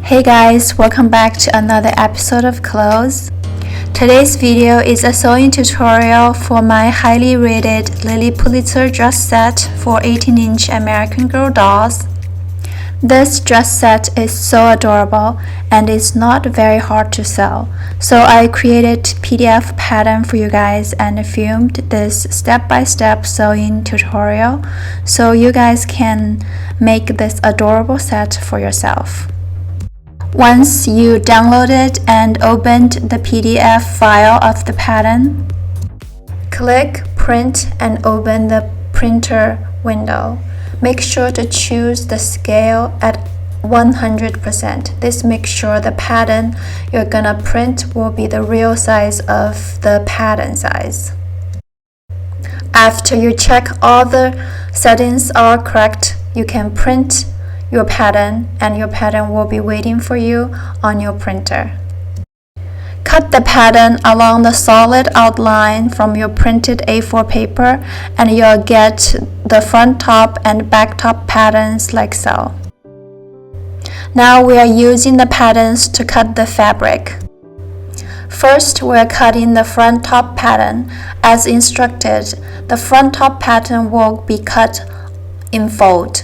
Hey guys, welcome back to another episode of Clothes. Today's video is a sewing tutorial for my highly rated Lilly Pulitzer dress set for 18-inch American Girl dolls. This dress set is so adorable and it's not very hard to sew. So I created PDF pattern for you guys and filmed this step-by-step sewing tutorial so you guys can make this adorable set for yourself. Once you downloaded and opened the PDF file of the pattern, click Print and open the printer window. Make sure to choose the scale at 100%. This makes sure the pattern you're gonna print will be the real size of the pattern size. After you check all the settings are correct, you can print your pattern and your pattern will be waiting for you on your printer. Cut the pattern along the solid outline from your printed A4 paper and you'll get the front top and back top patterns like so. Now we are using the patterns to cut the fabric. First, we're cutting the front top pattern. As instructed, the front top pattern will be cut in fold.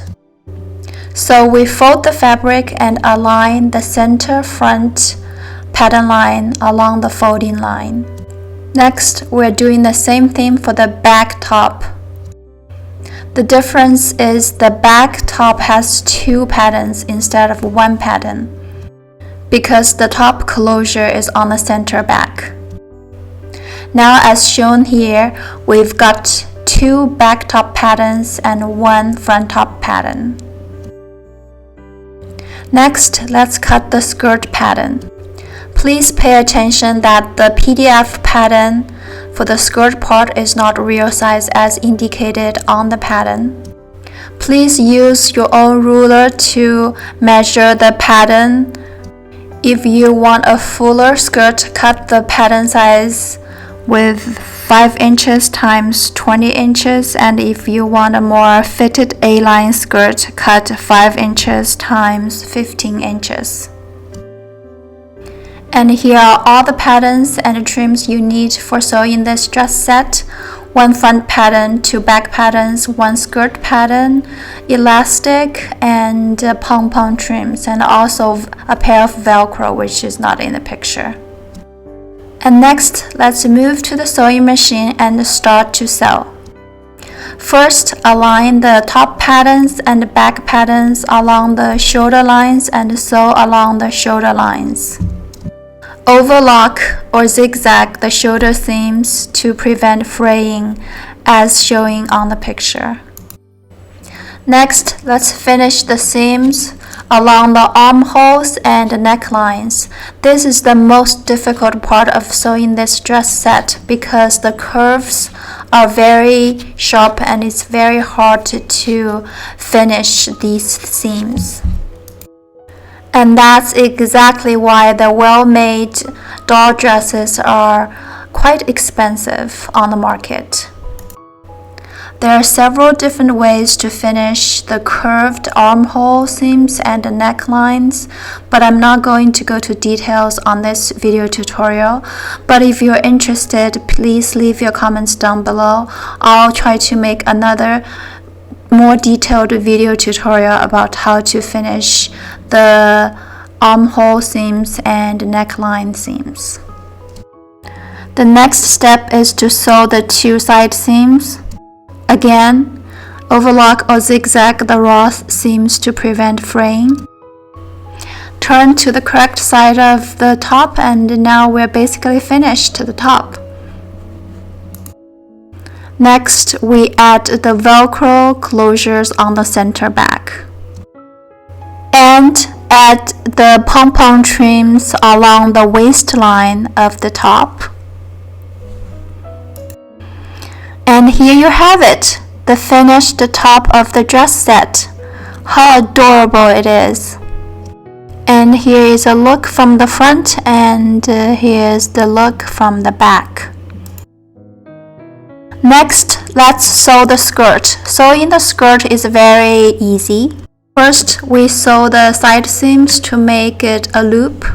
So we fold the fabric and align the center front pattern line along the folding line. Next, we're doing the same thing for the back top. The difference is the back top has two patterns instead of one pattern because the top closure is on the center back. Now, as shown here, we've got two back top patterns and one front top pattern. Next, let's cut the skirt pattern. Please pay attention that the PDF pattern for the skirt part is not real size as indicated on the pattern. Please use your own ruler to measure the pattern. If you want a fuller skirt, cut the pattern size with 5 inches times 20 inches, and if you want a more fitted A-line skirt, cut 5 inches times 15 inches. And here are all the patterns and trims you need for sewing this dress set. One front pattern, two back patterns, one skirt pattern, elastic, and pom-pom trims, and also a pair of Velcro, which is not in the picture. And next, let's move to the sewing machine and start to sew. First, align the top patterns and back patterns along the shoulder lines and sew along the shoulder lines. Overlock or zigzag the shoulder seams to prevent fraying as shown on the picture. Next, let's finish the seams along the armholes and the necklines. This is the most difficult part of sewing this dress set because the curves are very sharp and it's very hard to finish these seams. And that's exactly why the well-made doll dresses are quite expensive on the market. There are several different ways to finish the curved armhole seams and the necklines, but I'm not going to go to details on this video tutorial. But if you're interested, please leave your comments down below. I'll try to make another more detailed video tutorial about how to finish the armhole seams and neckline seams. The next step is to sew the two side seams. Again, overlock or zigzag the raw seams to prevent fraying. Turn to the correct side of the top, and now we're basically finished to the top. Next, we add the Velcro closures on the center back. And add the pom-pom trims along the waistline of the top. And here you have it, the finished top of the dress set. How adorable it is. And here is a look from the front, and here's the look from the back. Next, let's sew the skirt. Sewing the skirt is very easy. First, we sew the side seams to make it a loop.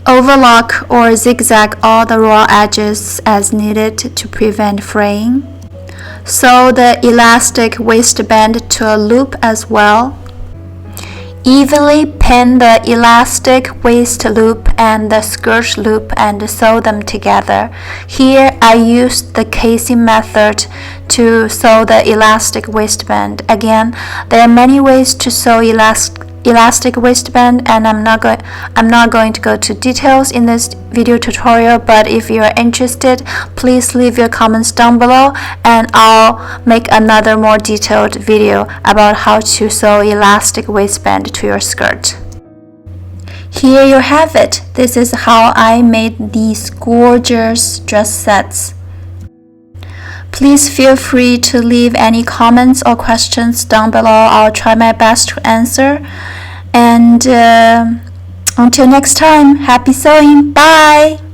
Overlock or zigzag all the raw edges as needed to prevent fraying. Sew the elastic waistband to a loop as well. Evenly pin the elastic waist loop and the skirt loop and sew them together. Here I used the casing method to sew the elastic waistband. Again, there are many ways to sew elastic waistband, and I'm not going to go to details in this video tutorial, but if you are interested, please leave your comments down below and I'll make another more detailed video about how to sew elastic waistband to your skirt. Here you have it. This is how I made these gorgeous dress sets. Please feel free to leave any comments or questions down below. I'll try my best to answer. And until next time, happy sewing. Bye!